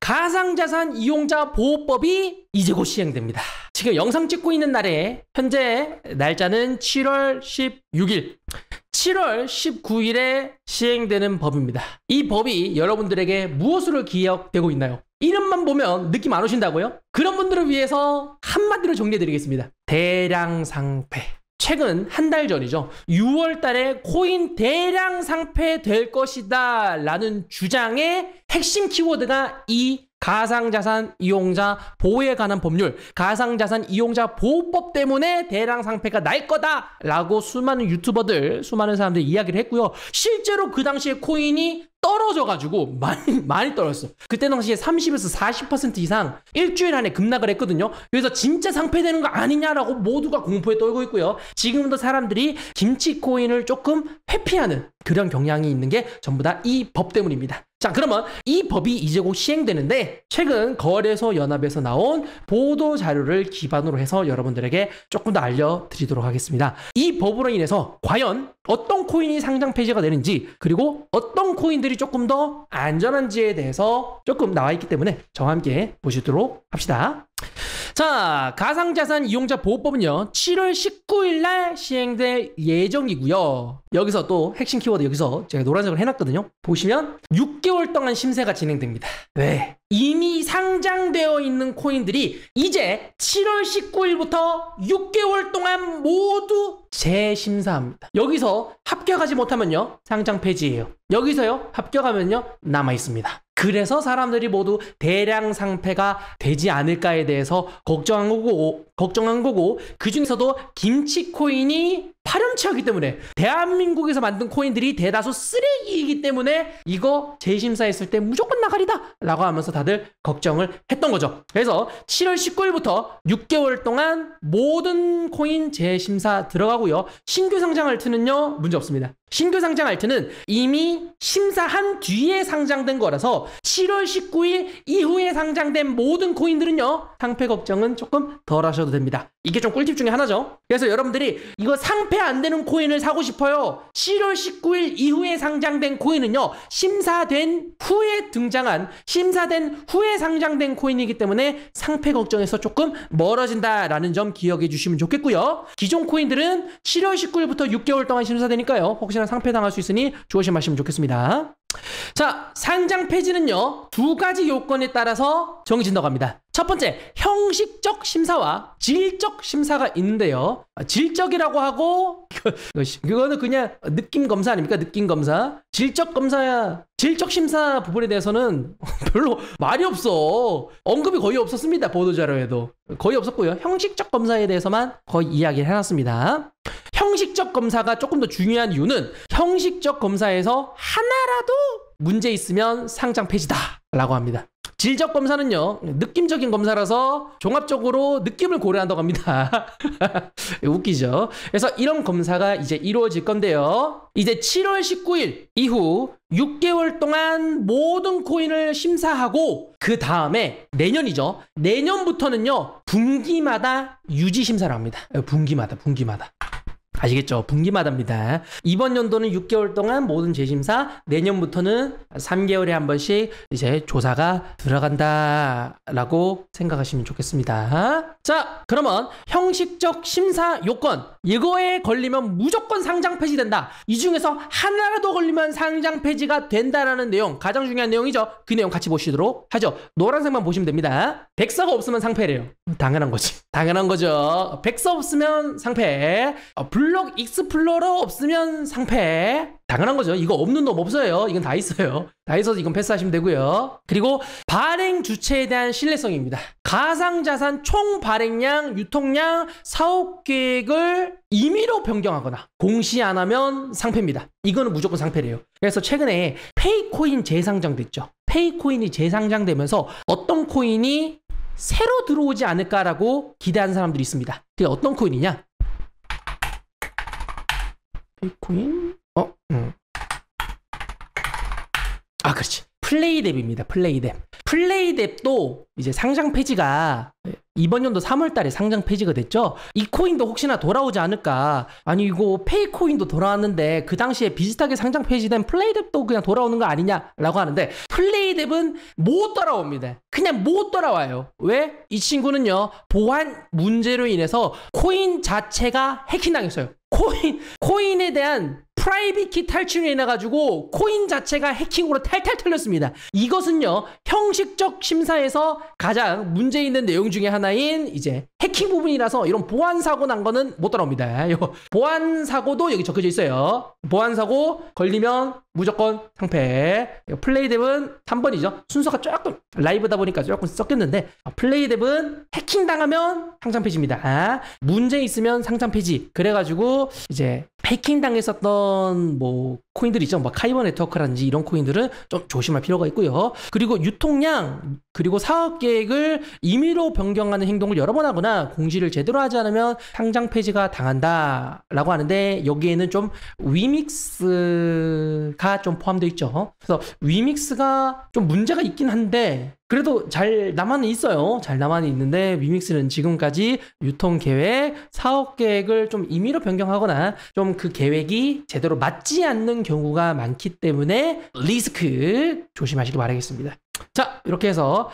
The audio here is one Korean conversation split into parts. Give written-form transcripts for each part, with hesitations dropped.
가상자산 이용자 보호법이 이제 곧 시행됩니다. 지금 영상 찍고 있는 날에 현재 날짜는 7월 16일 7월 19일에 시행되는 법입니다. 이 법이 여러분들에게 무엇으로 기억되고 있나요? 이름만 보면 느낌 안 오신다고요? 그런 분들을 위해서 한마디로 정리해드리겠습니다. 대량 상패. 최근 한 달 전이죠. 6월 달에 코인 대량 상패될 것이다 라는 주장의 핵심 키워드가 이 가상자산 이용자 보호에 관한 법률, 가상자산 이용자 보호법 때문에 대량 상패가 날 거다 라고 수많은 유튜버들, 수많은 사람들이 이야기를 했고요. 실제로 그 당시에 코인이 떨어져가지고 많이 떨어졌어. 그때 당시에 30에서 40% 이상 일주일 안에 급락을 했거든요. 그래서 진짜 상패되는 거 아니냐라고 모두가 공포에 떨고 있고요. 지금도 사람들이 김치 코인을 조금 회피하는 그런 경향이 있는 게 전부 다 이 법 때문입니다. 자, 그러면 이 법이 이제 곧 시행되는데 최근 거래소 연합에서 나온 보도 자료를 기반으로 해서 여러분들에게 조금 더 알려드리도록 하겠습니다. 이 법으로 인해서 과연 어떤 코인이 상장 폐지가 되는지, 그리고 어떤 코인들이 조금 더 안전한지에 대해서 조금 나와 있기 때문에 저와 함께 보시도록 합시다. 자, 가상자산 이용자 보호법은요 7월 19일 날 시행될 예정이고요. 여기서 또 핵심 키워드, 여기서 제가 노란색으로 해놨거든요. 보시면 6개월 동안 심사가 진행됩니다. 왜? 이미 상장되어 있는 코인들이 이제 7월 19일부터 6개월 동안 모두 재심사합니다. 여기서 합격하지 못하면요 상장 폐지예요. 여기서요 합격하면요 남아있습니다. 그래서 사람들이 모두 대량 상패가 되지 않을까에 대해서 걱정한 거고 그 중에서도 김치 코인이 파렴치하기 때문에, 대한민국에서 만든 코인들이 대다수 쓰레기이기 때문에 이거 재심사했을 때 무조건 나가리다 라고 하면서 다들 걱정을 했던 거죠. 그래서 7월 19일부터 6개월 동안 모든 코인 재심사 들어가고요. 신규 상장 알트는요 문제 없습니다. 신규 상장 알트는 이미 심사한 뒤에 상장된 거라서 7월 19일 이후에 상장된 모든 코인들은요 상패 걱정은 조금 덜 하셔도 됩니다. 이게 좀 꿀팁 중에 하나죠. 그래서 여러분들이 이거 상패 안 되는 코인을 사고 싶어요. 7월 19일 이후에 상장된 코인은요 심사된 후에 상장된 코인이기 때문에 상패 걱정에서 조금 멀어진다라는 점 기억해 주시면 좋겠고요. 기존 코인들은 7월 19일부터 6개월 동안 심사되니까요 혹시나 상패 당할 수 있으니 조심하시면 좋겠습니다. 자, 상장 폐지는요 두 가지 요건에 따라서 정해진다고 합니다. 첫 번째, 형식적 심사와 질적 심사가 있는데요. 질적이라고 하고 그거는 그냥 느낌 검사 아닙니까? 느낌 검사. 질적 검사야. 질적 심사 부분에 대해서는 별로 말이 없어. 언급이 거의 없었습니다. 보도자료에도 거의 없었고요. 형식적 검사에 대해서만 거의 이야기를 해놨습니다. 형식적 검사가 조금 더 중요한 이유는 형식적 검사에서 하나라도 문제 있으면 상장 폐지다 라고 합니다. 질적 검사는요 느낌적인 검사라서 종합적으로 느낌을 고려한다고 합니다. 웃기죠? 그래서 이런 검사가 이제 이루어질 건데요. 이제 7월 19일 이후 6개월 동안 모든 코인을 심사하고 그 다음에 내년이죠. 내년부터는요 분기마다 유지 심사를 합니다. 분기마다. 아시겠죠? 분기마다입니다. 이번 연도는 6개월 동안 모든 재심사, 내년부터는 3개월에 한 번씩 이제 조사가 들어간다라고 생각하시면 좋겠습니다. 자, 그러면 형식적 심사 요건, 이거에 걸리면 무조건 상장 폐지된다. 이 중에서 하나라도 걸리면 상장 폐지가 된다라는 내용, 가장 중요한 내용이죠. 그 내용 같이 보시도록 하죠. 노란색만 보시면 됩니다. 백서가 없으면 상패래요. 당연한 거지. 당연한 거죠. 백서 없으면 상패. 블록 익스플로러 없으면 상패. 당연한 거죠. 이거 없는 놈 없어요. 이건 다 있어요. 다 있어서 이건 패스하시면 되고요. 그리고 발행 주체에 대한 신뢰성입니다. 가상자산 총 발행량, 유통량, 사업 계획을 임의로 변경하거나 공시 안 하면 상패입니다. 이거는 무조건 상패래요. 그래서 최근에 페이코인 재상장됐죠. 페이코인이 재상장되면서 어떤 코인이 새로 들어오지 않을까라고 기대하는 사람들이 있습니다. 그게 어떤 코인이냐? 페이코인? 그렇지. 플레이뎁입니다. 플레이뎁. 플레이뎁도 이제 상장 폐지가 이번 연도 3월 달에 상장 폐지가 됐죠. 이 코인도 혹시나 돌아오지 않을까. 아니 이거 페이 코인도 돌아왔는데 그 당시에 비슷하게 상장 폐지된 플레이뎁도 그냥 돌아오는 거 아니냐라고 하는데 플레이뎁은 못 돌아옵니다. 그냥 못 돌아와요. 왜? 이 친구는요 보안 문제로 인해서 코인 자체가 해킹당했어요. 코인에 대한 프라이빗 키 탈취로 인해 가지고 코인 자체가 해킹으로 탈탈 털렸습니다. 이것은요 형식적 심사에서 가장 문제 있는 내용 중에 하나인 이제 해킹 부분이라서 이런 보안 사고 난 거는 못 돌아옵니다. 보안 사고도 여기 적혀져 있어요. 보안 사고 걸리면 무조건 상패. 플레이뎁은 3번이죠. 순서가 조금 라이브다 보니까 조금 섞였는데 플레이뎁은 해킹 당하면 상장 폐지입니다. 문제 있으면 상장 폐지. 그래가지고 이제 해킹 당했었던 뭐 코인들 있죠. 뭐 카이버 네트워크라든지 이런 코인들은 좀 조심할 필요가 있고요. 그리고 유통량 그리고 사업 계획을 임의로 변경하는 행동을 여러 번 하거나 공지를 제대로 하지 않으면 상장 폐지가 당한다라고 하는데 여기에는 좀 위믹스가 좀 포함되어 있죠. 그래서 위믹스가 좀 문제가 있긴 한데 그래도 잘 남아는 있어요. 잘 남아는 있는데 위믹스는 지금까지 유통 계획, 사업 계획을 좀 임의로 변경하거나 좀 그 계획이 제대로 맞지 않는 경우가 많기 때문에 리스크 조심하시기 바라겠습니다. 자, 이렇게 해서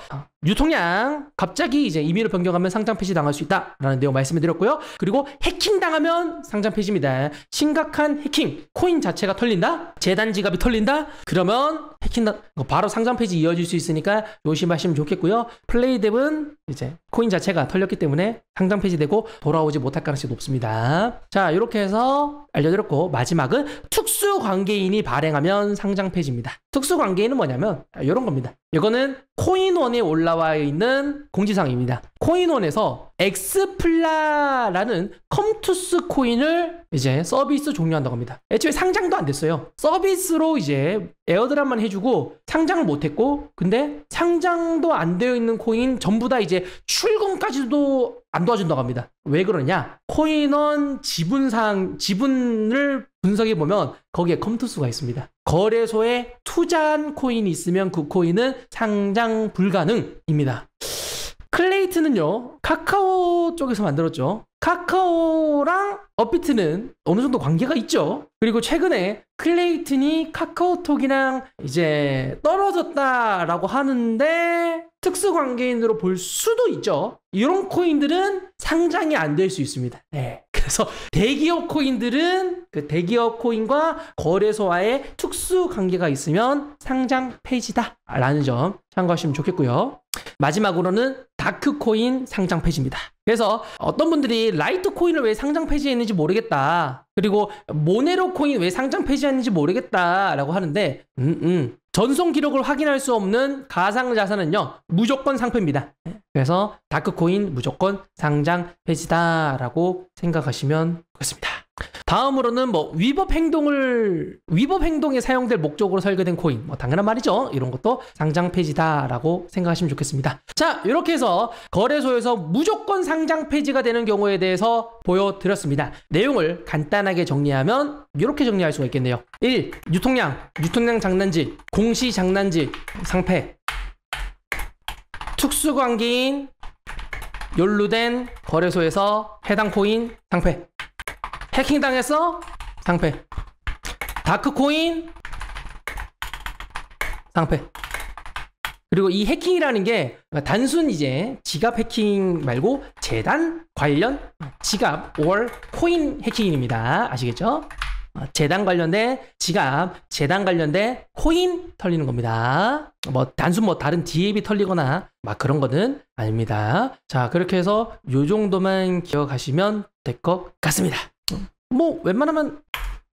유통량 갑자기 이제 임의로 변경하면 상장 폐지 당할 수 있다라는 내용 말씀을 드렸고요. 그리고 해킹 당하면 상장 폐지입니다. 심각한 해킹, 코인 자체가 털린다, 재단 지갑이 털린다. 그러면 해킹 바로 상장 폐지 이어질 수 있으니까 조심하시면 좋겠고요. 플레이뎁은 이제 코인 자체가 털렸기 때문에 상장 폐지되고 돌아오지 못할 가능성이 높습니다. 자, 이렇게 해서 알려드렸고 마지막은 특수관계인이 발행하면 상장 폐지입니다. 특수관계인은 뭐냐면 이런 겁니다. 이거는 코인원에 올라와 있는 공지사항입니다. 코인원에서 엑스플라라는 컴투스 코인을 이제 서비스 종료한다고 합니다. 애초에 상장도 안 됐어요. 서비스로 이제 에어드랍만 해주고 상장을 못했고 근데 상장도 안 되어 있는 코인 전부 다 이제 출금까지도 안 도와준다고 합니다. 왜 그러냐? 코인원 지분을 분석해보면 거기에 컴투스가 있습니다. 거래소에 투자한 코인이 있으면 그 코인은 상장 불가능입니다. 클레이트는요 카카오 쪽에서 만들었죠. 카카오랑 업비트는 어느 정도 관계가 있죠. 그리고 최근에 클레이튼이 카카오톡이랑 이제 떨어졌다라고 하는데 특수관계인으로 볼 수도 있죠. 이런 코인들은 상장이 안 될 수 있습니다. 네. 그래서 대기업 코인들은 그 대기업 코인과 거래소와의 특수관계가 있으면 상장 폐지다 라는 점 참고하시면 좋겠고요. 마지막으로는 다크코인 상장 폐지입니다. 그래서 어떤 분들이 라이트 코인을 왜 상장 폐지했는지 모르겠다. 그리고 모네로 코인 왜 상장 폐지했는지 모르겠다 라고 하는데 전송 기록을 확인할 수 없는 가상자산은요 무조건 상폐입니다. 그래서 다크코인 무조건 상장 폐지다라고 생각하시면 좋겠습니다. 다음으로는 뭐 위법 행동에 사용될 목적으로 설계된 코인, 뭐 당연한 말이죠. 이런 것도 상장 폐지다라고 생각하시면 좋겠습니다. 자, 이렇게 해서 거래소에서 무조건 상장 폐지가 되는 경우에 대해서 보여드렸습니다. 내용을 간단하게 정리하면 이렇게 정리할 수가 있겠네요. 1. 유통량 장난질, 공시 장난질, 상폐. 특수관계인 연루된 거래소에서 해당 코인 상폐. 해킹당했어? 상폐. 다크코인? 상폐. 그리고 이 해킹이라는 게 단순 이제 지갑 해킹 말고 재단 관련 지갑 or 코인 해킹입니다. 아시겠죠? 재단 관련된 지갑, 재단 관련된 코인 털리는 겁니다. 뭐 단순 뭐 다른 DAB 털리거나 막 그런 거는 아닙니다. 자, 그렇게 해서 요 정도만 기억하시면 될 것 같습니다. 뭐 웬만하면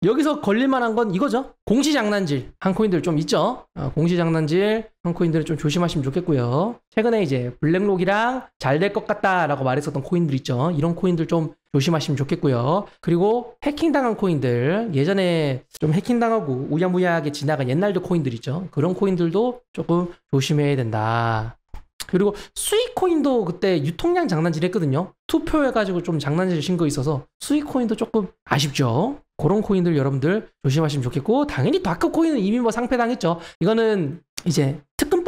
여기서 걸릴만한 건 이거죠. 공시장난질 한 코인들 좀 있죠. 공시장난질 한 코인들은 좀 조심하시면 좋겠고요. 최근에 이제 블랙록이랑 잘 될 것 같다라고 말했었던 코인들 있죠. 이런 코인들 좀 조심하시면 좋겠고요. 그리고 해킹당한 코인들, 예전에 좀 해킹당하고 우야무야하게 지나간 옛날도 코인들 있죠. 그런 코인들도 조금 조심해야 된다. 그리고 수익코인도 그때 유통량 장난질 했거든요. 투표해가지고 좀 장난질 친 거 있어서 수익코인도 조금 아쉽죠. 그런 코인들 여러분들 조심하시면 좋겠고, 당연히 다크코인은 이미 뭐 상폐당했죠. 이거는 이제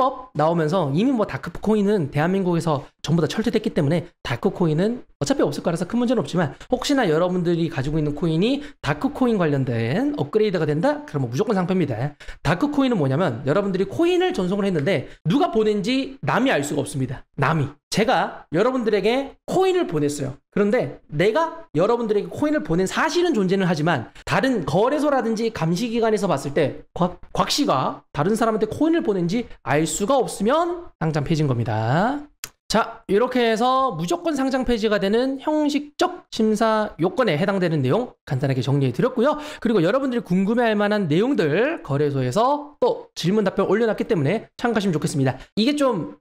세법 나오면서 이미 뭐 다크코인은 대한민국에서 전부 다 철퇴됐기 때문에 다크코인은 어차피 없을 거라서 큰 문제는 없지만 혹시나 여러분들이 가지고 있는 코인이 다크코인 관련된 업그레이드가 된다? 그러면 무조건 상패입니다. 다크코인은 뭐냐면 여러분들이 코인을 전송을 했는데 누가 보낸지 남이 알 수가 없습니다. 남이. 제가 여러분들에게 코인을 보냈어요. 그런데 내가 여러분들에게 코인을 보낸 사실은 존재는 하지만 다른 거래소라든지 감시기관에서 봤을 때 곽 씨가 다른 사람한테 코인을 보낸지 알 수가 없으면 상장 폐지인 겁니다. 자, 이렇게 해서 무조건 상장 폐지가 되는 형식적 심사 요건에 해당되는 내용 간단하게 정리해 드렸고요. 그리고 여러분들이 궁금해할 만한 내용들 거래소에서 또 질문 답변 올려놨기 때문에 참고하시면 좋겠습니다. 이게 좀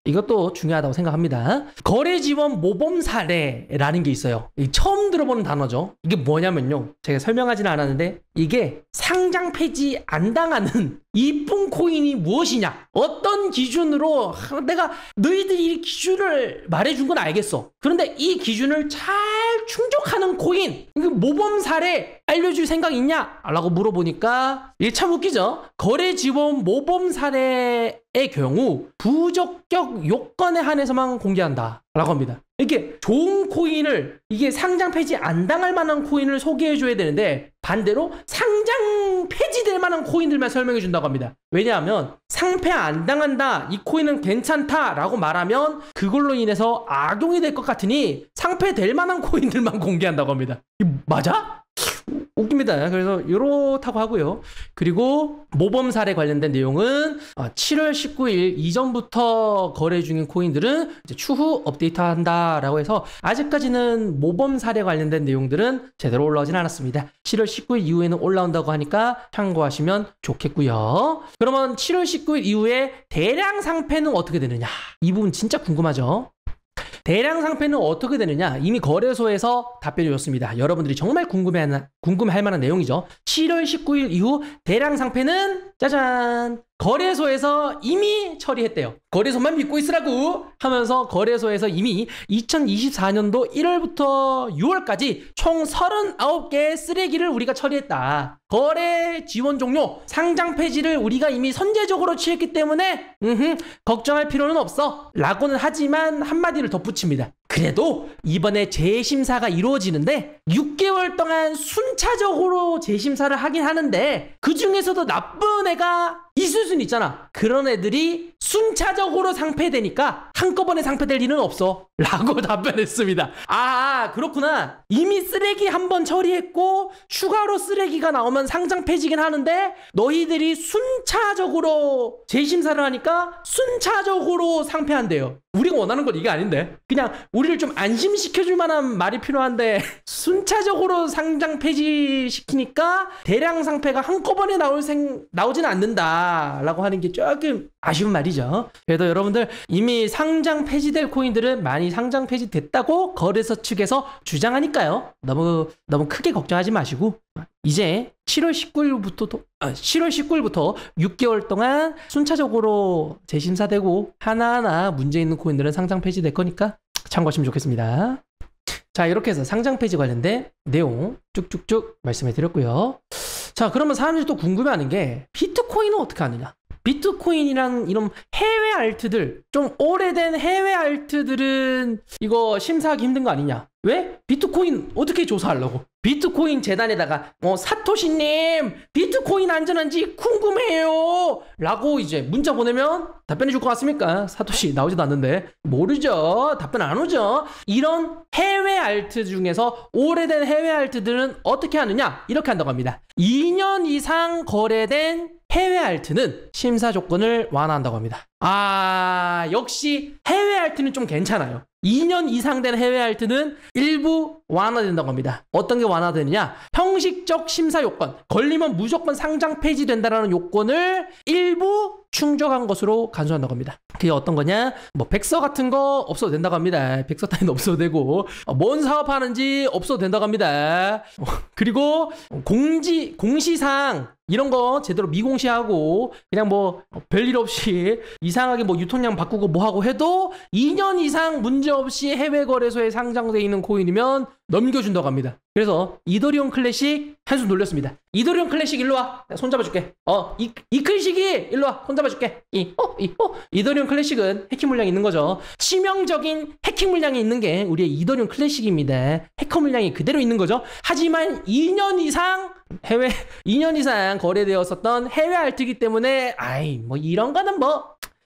이것도 중요하다고 생각합니다. 거래 지원 모범 사례라는 게 있어요. 처음 들어보는 단어죠. 이게 뭐냐면요. 제가 설명하지는 않았는데 이게 상장 폐지 안 당하는 이쁜 코인이 무엇이냐? 어떤 기준으로 내가 너희들이 이 기준을 말해준 건 알겠어. 그런데 이 기준을 잘 충족하는 코인 이거 모범 사례 알려줄 생각 있냐? 라고 물어보니까 이게 참 웃기죠. 거래 지원 모범 사례의 경우 부적격 요건에 한해서만 공개한다 라고 합니다. 이렇게 좋은 코인을 이게 상장 폐지 안 당할 만한 코인을 소개해 줘야 되는데 반대로 상장 폐지될 만한 코인들만 설명해 준다고 합니다. 왜냐하면 상패 안 당한다 이 코인은 괜찮다 라고 말하면 그걸로 인해서 악용이 될 것 같으니 상패될 만한 코인들만 공개한다고 합니다. 이거 맞아? 웃깁니다. 그래서 이렇다고 하고요. 그리고 모범 사례 관련된 내용은 7월 19일 이전부터 거래 중인 코인들은 이제 추후 업데이트한다라고 해서 아직까지는 모범 사례 관련된 내용들은 제대로 올라오진 않았습니다. 7월 19일 이후에는 올라온다고 하니까 참고하시면 좋겠고요. 그러면 7월 19일 이후에 대량 상패는 어떻게 되느냐? 이 부분 진짜 궁금하죠? 대량 상패는 어떻게 되느냐? 이미 거래소에서 답변이 줬습니다. 여러분들이 정말 궁금해할 만한 내용이죠. 7월 19일 이후 대량 상패는 짜잔! 거래소에서 이미 처리했대요. 거래소만 믿고 있으라고 하면서 거래소에서 이미 2024년도 1월부터 6월까지 총 39개의 쓰레기를 우리가 처리했다. 거래 지원 종료, 상장 폐지를 우리가 이미 선제적으로 취했기 때문에 걱정할 필요는 없어 라고는 하지만 한마디를 덧붙입니다. 그래도 이번에 재심사가 이루어지는데 6개월 동안 순차적으로 재심사를 하긴 하는데 그 중에서도 나쁜 애가 있을 수는 있잖아. 그런 애들이 순차적으로 상패되니까 한꺼번에 상패될 일은 없어 라고 답변했습니다. 아 그렇구나. 이미 쓰레기 한번 처리했고 추가로 쓰레기가 나오면 상장 폐지긴 하는데 너희들이 순차적으로 재심사를 하니까 순차적으로 상패한대요. 우리가 원하는 건 이게 아닌데 그냥 우리를 좀 안심시켜줄 만한 말이 필요한데 순차적으로 상장 폐지시키니까 대량 상패가 한꺼번에 나오진 않는다 라고 하는 게 조금 아쉬운 말이죠. 그래도 여러분들 이미 상장 폐지될 코인들은 많이 상장 폐지됐다고 거래소 측에서 주장하니까요. 너무 크게 걱정하지 마시고 이제 7월 19일부터 6개월 동안 순차적으로 재심사되고 하나하나 문제 있는 코인들은 상장 폐지될 거니까 참고하시면 좋겠습니다. 자, 이렇게 해서 상장 폐지 관련된 내용 쭉쭉쭉 말씀해 드렸고요. 자, 그러면 사람들이 또 궁금해하는 게 비트코인은 어떻게 하느냐? 비트코인이랑 이런 해외 알트들, 좀 오래된 해외 알트들은 이거 심사하기 힘든 거 아니냐? 왜? 비트코인 어떻게 조사하려고? 비트코인 재단에다가 사토시님 비트코인 안전한지 궁금해요 라고 이제 문자 보내면 답변해 줄 것 같습니까? 사토시 나오지도 않는데 모르죠. 답변 안 오죠. 이런 해외 알트 중에서 오래된 해외 알트들은 어떻게 하느냐? 이렇게 한다고 합니다. 2년 이상 거래된 해외 알트는 심사 조건을 완화한다고 합니다. 역시 해외 알트는 좀 괜찮아요. 2년 이상 된 해외 알트는 일부 완화된다고 합니다. 어떤 게 완화되느냐? 형식적 심사 요건, 걸리면 무조건 상장 폐지된다라는 요건을 일부 충족한 것으로 간수한다고 합니다. 그게 어떤 거냐? 뭐 백서 같은 거 없어도 된다고 합니다. 백서 따위는 없어도 되고 뭔 사업하는지 없어도 된다고 합니다. 그리고 공시상 이런 거 제대로 미공시하고 그냥 뭐 별일 없이 이상하게 뭐 유통량 바꾸고 뭐 하고 해도 2년 이상 문제 문제없이 해외 거래소에 상장되어 있는 코인이면 넘겨준다고 합니다. 그래서 이더리움 클래식 한숨 돌렸습니다. 이더리움 클래식 일로 와. 내가 손 잡아줄게. 이클식이 일로 와. 손 잡아줄게. 이더리움 클래식은 해킹 물량이 있는 거죠. 치명적인 해킹 물량이 있는 게 우리의 이더리움 클래식입니다. 해커 물량이 그대로 있는 거죠. 하지만 2년 이상 거래되었었던 해외 알트이기 때문에 뭐 이런 거는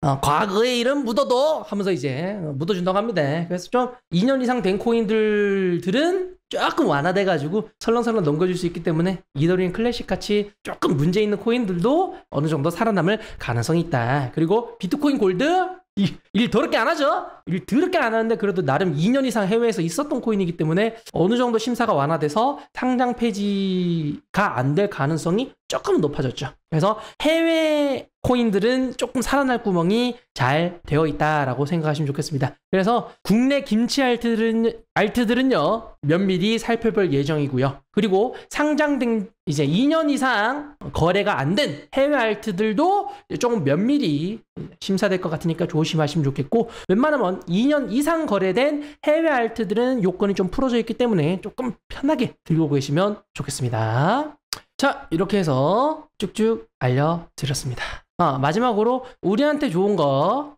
과거의 일은 묻어도 하면서 이제 묻어준다고 합니다. 그래서 좀 2년 이상 된 코인들은 조금 완화돼가지고 설렁설렁 넘겨줄 수 있기 때문에 이더리움 클래식 같이 조금 문제 있는 코인들도 어느 정도 살아남을 가능성이 있다. 그리고 비트코인 골드 일 더럽게 안 하죠. 일 더럽게 안 하는데 그래도 나름 2년 이상 해외에서 있었던 코인이기 때문에 어느 정도 심사가 완화돼서 상장 폐지가 안 될 가능성이 조금 높아졌죠. 그래서 해외 코인들은 조금 살아날 구멍이 잘 되어 있다라고 생각하시면 좋겠습니다. 그래서 국내 김치 알트들은요 면밀히 살펴볼 예정이고요. 그리고 상장된 이제 2년 이상 거래가 안 된 해외 알트들도 조금 면밀히 심사될 것 같으니까 조심하시면 좋겠고, 웬만하면 2년 이상 거래된 해외 알트들은 요건이 좀 풀어져 있기 때문에 조금 편하게 들고 계시면 좋겠습니다. 자, 이렇게 해서 쭉쭉 알려드렸습니다. 마지막으로 우리한테 좋은 거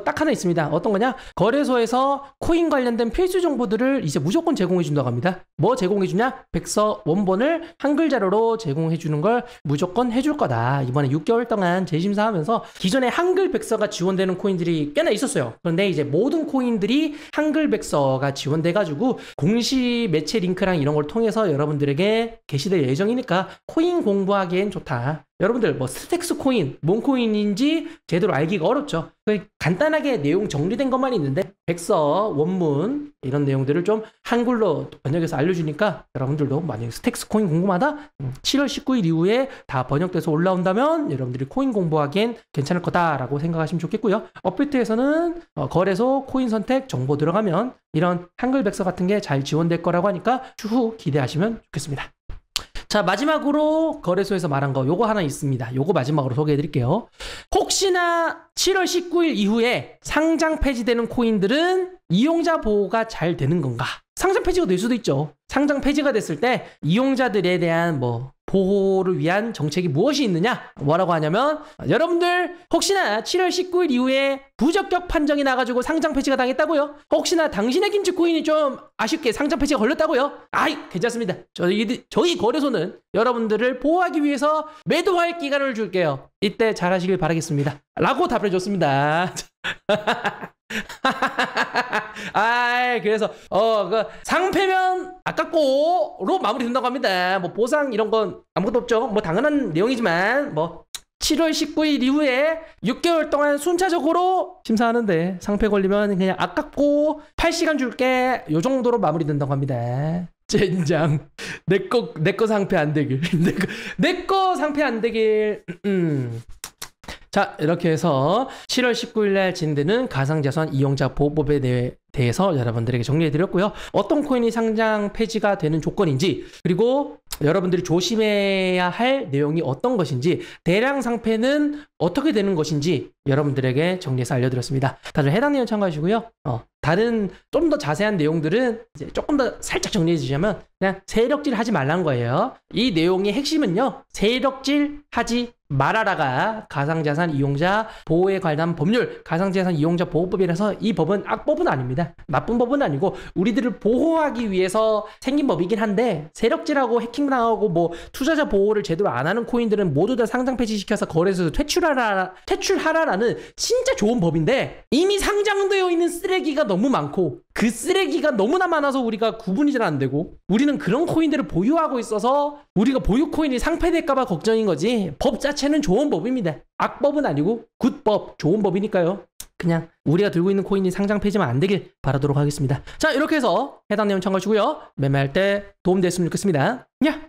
딱 하나 있습니다. 어떤 거냐? 거래소에서 코인 관련된 필수 정보들을 이제 무조건 제공해 준다고 합니다. 뭐 제공해 주냐? 백서 원본을 한글 자료로 제공해 주는 걸 무조건 해줄 거다. 이번에 6개월 동안 재심사하면서 기존에 한글 백서가 지원되는 코인들이 꽤나 있었어요. 그런데 이제 모든 코인들이 한글 백서가 지원돼 가지고 공시 매체 링크랑 이런 걸 통해서 여러분들에게 게시될 예정이니까 코인 공부하기엔 좋다. 여러분들 스택스 코인, 뭔 코인인지 제대로 알기가 어렵죠. 간단하게 내용 정리된 것만 있는데 백서, 원문 이런 내용들을 좀 한글로 번역해서 알려주니까 여러분들도 만약에 스택스 코인 궁금하다? 7월 19일 이후에 다 번역돼서 올라온다면 여러분들이 코인 공부하기엔 괜찮을 거다라고 생각하시면 좋겠고요. 업비트에서는 거래소 코인 선택 정보 들어가면 이런 한글 백서 같은 게 잘 지원될 거라고 하니까 추후 기대하시면 좋겠습니다. 자, 마지막으로 거래소에서 말한 거 요거 하나 있습니다. 요거 마지막으로 소개해 드릴게요. 혹시나 7월 19일 이후에 상장 폐지되는 코인들은 이용자 보호가 잘 되는 건가? 상장 폐지가 될 수도 있죠. 상장 폐지가 됐을 때 이용자들에 대한 보호를 위한 정책이 무엇이 있느냐? 뭐라고 하냐면 여러분들 혹시나 7월 19일 이후에 부적격 판정이 나가지고 상장 폐지가 당했다고요? 혹시나 당신의 김치 코인이 좀 아쉽게 상장 폐지가 걸렸다고요? 괜찮습니다. 저희 거래소는 여러분들을 보호하기 위해서 매도할 기간을 줄게요. 이때 잘하시길 바라겠습니다. 라고 답해줬습니다. 그래서 그 상패면 아깝고로 마무리된다고 합니다. 보상 이런 건 아무것도 없죠. 당연한 내용이지만 7월 19일 이후에 6개월 동안 순차적으로 심사하는데 상패 걸리면 그냥 아깝고 8시간 줄게 요 정도로 마무리된다고 합니다. 젠장. 내거 상패 안 되길. 내거 상패 안 되길. 자, 이렇게 해서 7월 19일 날 진행되는 가상자산 이용자 보호법에 대해서 여러분들에게 정리해드렸고요. 어떤 코인이 상장 폐지가 되는 조건인지, 그리고 여러분들이 조심해야 할 내용이 어떤 것인지, 대량 상패는 어떻게 되는 것인지 여러분들에게 정리해서 알려드렸습니다. 다들 해당 내용 참고하시고요. 다른 좀 더 자세한 내용들은 이제 조금 더 살짝 정리해 주자면 그냥 세력질 하지 말라는 거예요. 이 내용의 핵심은요, 세력질 하지 말아라가 가상자산 이용자 보호에 관한 법률, 가상자산 이용자 보호법이라서 이 법은 악법은 아닙니다. 나쁜 법은 아니고 우리들을 보호하기 위해서 생긴 법이긴 한데, 세력질하고 해킹당하고 투자자 보호를 제대로 안 하는 코인들은 모두 다 상장 폐지시켜서 거래소에서 퇴출하라라는 진짜 좋은 법인데, 이미 상장되어 있는 쓰레기가 너무 많고 그 쓰레기가 너무나 많아서 우리가 구분이 잘 안 되고, 우리는 그런 코인들을 보유하고 있어서 우리가 보유 코인이 상폐될까봐 걱정인 거지, 법 자체는 좋은 법입니다. 악법은 아니고 굿법, 좋은 법이니까요. 그냥 우리가 들고 있는 코인이 상장 폐지만 안 되길 바라도록 하겠습니다. 자, 이렇게 해서 해당 내용 참고하시고요. 매매할 때 도움됐으면 좋겠습니다. 야!